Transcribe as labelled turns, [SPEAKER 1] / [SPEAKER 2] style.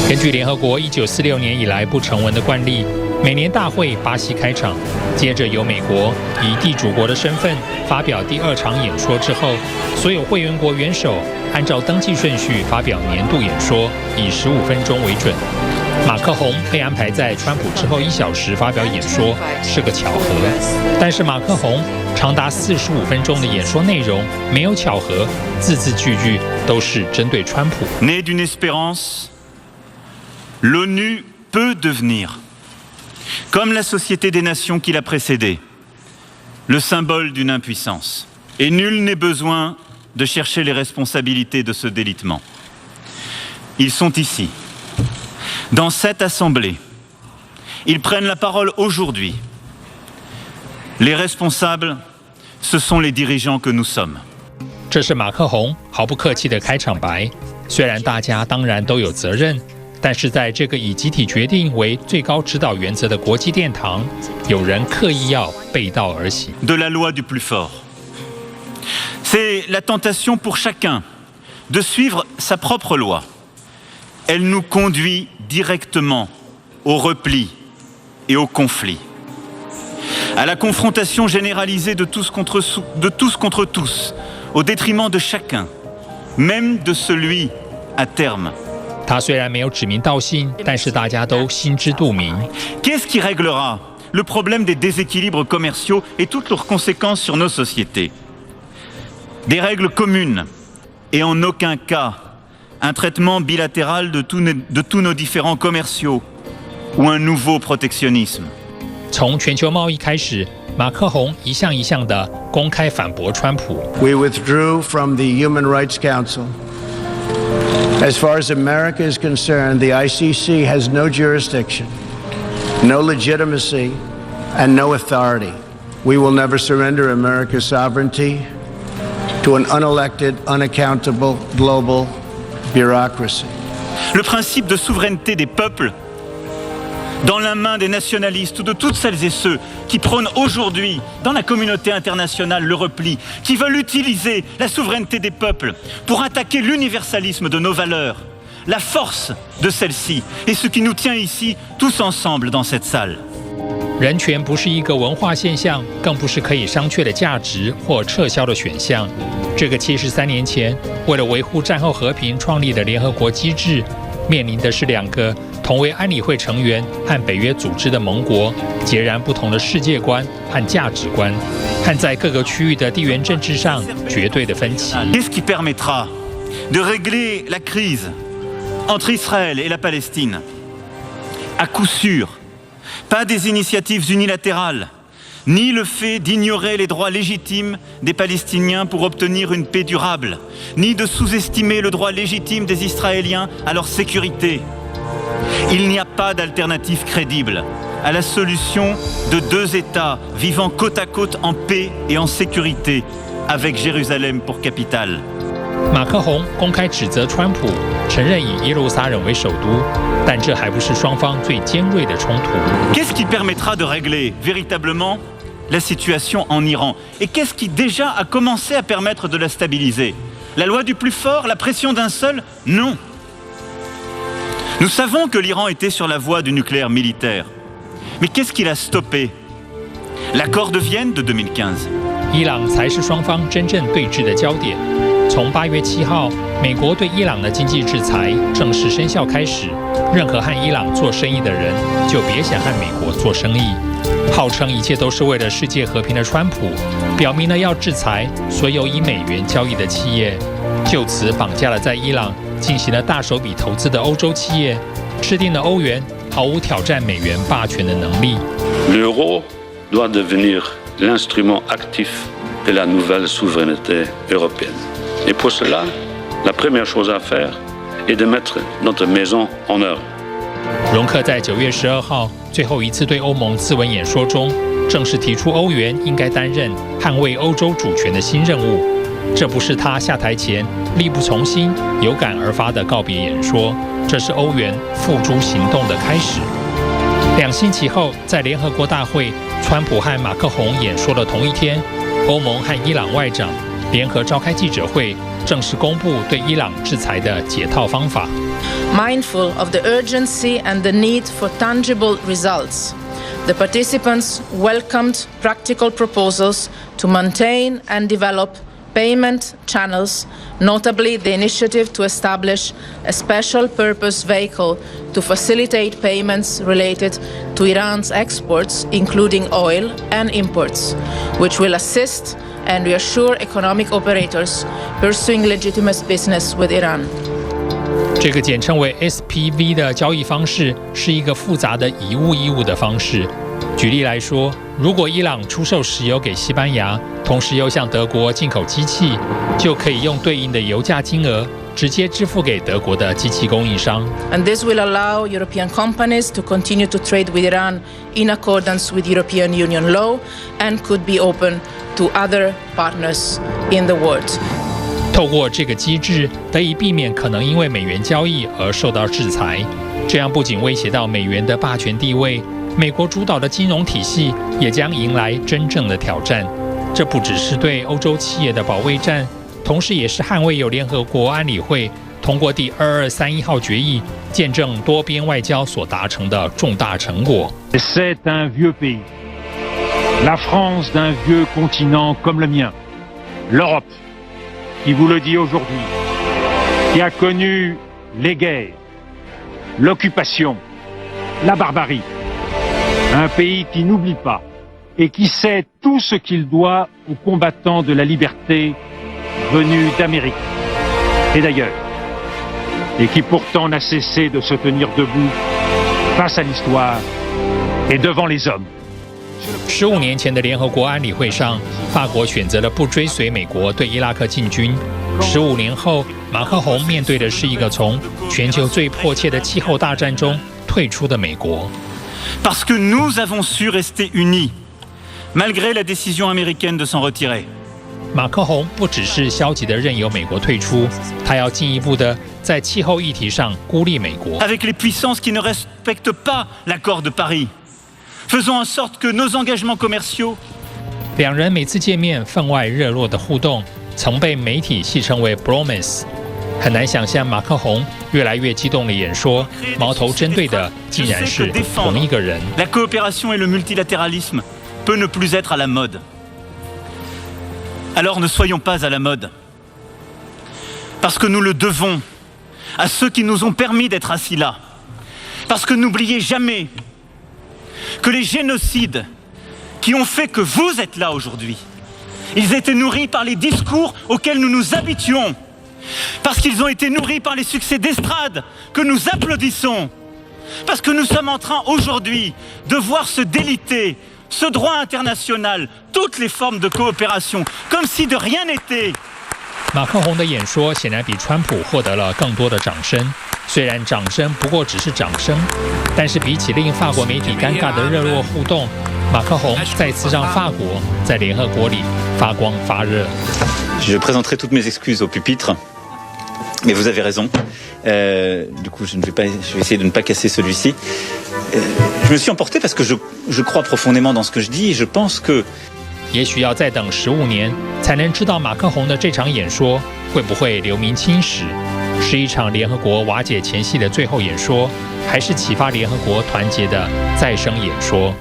[SPEAKER 1] 根据联合国1946年以来不成文的惯例，每年大会巴西开场，接着由美国以地主国的身份发表第2场演说之后，所有会员国元首按照登记顺序发表年度演说，以15分钟为准。马克宏被安排在川普之后1小时发表演说，是个巧合。但是马克宏长达45分钟的演说内容没有巧合，字字句句都是针对川普。
[SPEAKER 2] Né d'une espérance, l'ONU peut devenir, comme la Société des Nations qui l'a précédée, le symbole d'une impuissance. Et nul n'est besoin de chercher les responsabilités de ce délitement. Ils sont ici, dans cette assemblée. Ils prennent la parole aujourd'hui. Les responsables, ce sont les dirigeants que nous sommes.
[SPEAKER 1] 这是马克宏毫不客气的开场白。虽然大家当然都有责任，但是在这个以集体决定为最高指导原则的国际殿堂，有人刻意要背道而行。
[SPEAKER 2] De la loi du plus fort. C'est la tentation pour chacun de suivre sa propre loi. Elle nous conduit directement au repli et au conflit, à la confrontation généralisée de tous contre tous, au détriment de chacun, même de celui à terme.
[SPEAKER 1] 他虽然没有指名道姓，但是大家都心知肚明。
[SPEAKER 2] Qu'est-ce qui réglera le problème des déséquilibres commerciaux et toutes leurs conséquences sur nos sociétés? Des règles communes et en aucun cas un traitement bilatéral de tous nos différends commerciaux ou un nouveau protectionnisme.
[SPEAKER 1] 从全球贸易开始，马克宏一项一项的公开反驳川普。
[SPEAKER 3] We withdrew from the Human Rights Council. As far as America is concerned, the ICC has no jurisdiction, no legitimacy, and no authority. We will never surrender America's sovereignty to an unelected, unaccountable global bureaucracy.
[SPEAKER 2] Le principe de souveraineté des peuples dans la main des nationalistes ou de toutes celles et ceux qui prônent aujourd'hui dans la communauté internationale le repli, qui veulent utiliser la souveraineté des peuples pour attaquer l'universalisme de nos valeurs, la force de celle-ci et ce qui nous tient ici tous ensemble dans cette salle.
[SPEAKER 1] 人权不是一个文化现象，更不是可以商榷的价值或撤销的选项。这个73年前为了维护战后和平创立的联合国机制，面临的是2个同为安理会成员和北约组织的盟国截然不同的世界观和价值观，和在各个区域的地缘政治上绝对的分歧。
[SPEAKER 2] Qu'est-ce qui permettra de régler la crise entre Israël et la Palestine? À coup sûr, pas des initiatives unilatérales, ni le fait d'ignorer les droits légitimes des Palestiniens pour obtenir une paix durable, ni de sous-estimer le droit légitime des Israéliens à leur sécurité. Il n'y a pas d'alternative crédible à la solution de 2 États vivant côte à côte en paix et en sécurité, avec Jérusalem pour capitale.
[SPEAKER 1] 马克宏公开指责川普，承认以耶路撒冷为首都，但这还不是双方最尖锐的冲突。
[SPEAKER 2] Qu'est-ce qui permettra de régler véritablement la situation en Iran? Et qu'est-ce qui déjà a commencé à permettre de la stabiliser? La loi du plus fort? La pression d'un seul? Non. Nous savons que l'Iran était sur la voie du nucléaire militaire. Mais qu'est-ce qui l'a stoppé? L'accord de Vienne de 2015.
[SPEAKER 1] 伊朗才是双方真正对峙的焦点。从8月7号，美国对伊朗的经济制裁正式生效开始，任何和伊朗做生意的人就别想和美国做生意。号称一切都是为了世界和平的川普，表明了要制裁所有以美元交易的企业，就此绑架了在伊朗进行了大手笔投资的欧洲企业，制定了欧元毫无挑战美元霸权的能力。
[SPEAKER 4] L'euro doit devenir l'instrument actif de la nouvelle souveraineté européenne. Et pour cela, la première chose à faire est de mettre notre maison en œuvre.
[SPEAKER 1] 容克在9月12号最后一次对欧盟自文演说中，正式提出欧元应该担任捍卫欧洲主权的新任务。这不是他下台前力不从心、有感而发的告别演说，这是欧元付诸行动的开始。2星期后，在联合国大会，川普和马克宏演说的同一天，欧盟和伊朗外长联合召开记者会，正式公布对伊朗制裁的解套方法。
[SPEAKER 5] Mindful of the urgency and the need for tangible results, the participants welcomed practical proposals to maintain and develop payment channels, notably the initiative to establish a special purpose vehicle to facilitate payments related to Iran's exports, including oil and imports, which will assist and reassure economic operators pursuing legitimate business with Iran.
[SPEAKER 1] 这个简称为 SPV 的交易方式是一个复杂的以物的方式。举例来说，如果伊朗出售石油给西班牙，同时又向德国进口机器，就可以用对应的油价金额直接支付给德国的机器供应商。
[SPEAKER 5] And this will allow European companies to continue to trade with Iran in accordance with European Union law and could be open to other partners in the world.
[SPEAKER 1] 透过这个机制，得以避免可能因为美元交易而受到制裁。这样不仅威胁到美元的霸权地位，美国主导的金融体系也将迎来真正的挑战。这不只是对欧洲企业的保卫战，同时也是捍卫由联合国安理会通过第2231号决议，见证多边外交所达成的重大成果。
[SPEAKER 6] C'est un vieux pays, la France d'un vieux continent comme le mien, l'Europe, qui vous le dit aujourd'hui, qui a connu les guerres, l'occupation, la barbarie, un pays qui n'oublie pas et qui sait tout ce qu'il doit aux combattants de la liberté venus d'Amérique et d'ailleurs, et qui pourtant n'a cessé de se tenir debout face à l'histoire et devant les hommes.
[SPEAKER 1] 15年前的联合国安理会上，法国选择了不追随美国对伊拉克进军。15年后，马克宏面对的是一个从全球最迫切的气候大战中退出的美国。
[SPEAKER 2] Parce que nous avons su rester unis, malgré la décision américaine de s'en retirer.
[SPEAKER 1] 马克宏不只是消极的任由美国退出，他要进一步的在气候议题上孤立美国。
[SPEAKER 2] Avec les puissances qui ne respectent pas l'accord de Paris, faisons en sorte que nos engagements commerciaux.
[SPEAKER 1] 两人每次见面分外热络的互动，曾被媒体戏称为 bromance。很难想象马克宏越来越激动的演说，矛头针对的竟然是同一个人。
[SPEAKER 2] La coopération et le multilatéralisme peut ne plus être à la mode. Alors ne soyons pas à la mode. Parce que nous le devons à ceux qui nous ont permis d'être assis là. Parce que n'oubliez jamais que les génocides qui ont fait que vous êtes là aujourd'hui, ils étaient nourris par les discours auxquels nous nous habituons. Parce qu'ils ont été nourris par les succès d'estrade que nous applaudissons. Parce que nous sommes en train aujourd'hui de voir se déliter ce droit international, toutes les formes de coopération, comme si de rien n'était.
[SPEAKER 1] 马克宏的演说显然比川普获得了更多的掌声。虽然掌声不过只是掌声，但是比起令法国媒体尴尬的热络互动，马克宏再次让法国在联合国里发光发热。
[SPEAKER 7] Je présenterai toutes mes excuses au pupitre, mais vous avez raison. Du coup, je vais essayer de ne pas casser celui-ci. Je me suis emporté parce que je crois profondément dans ce que je dis et je pense que.
[SPEAKER 1] 也许要再等15年，才能知道马克宏的这场演说会不会留名青史，是一场联合国瓦解前夕的最后演说，还是启发联合国团结的再生演说。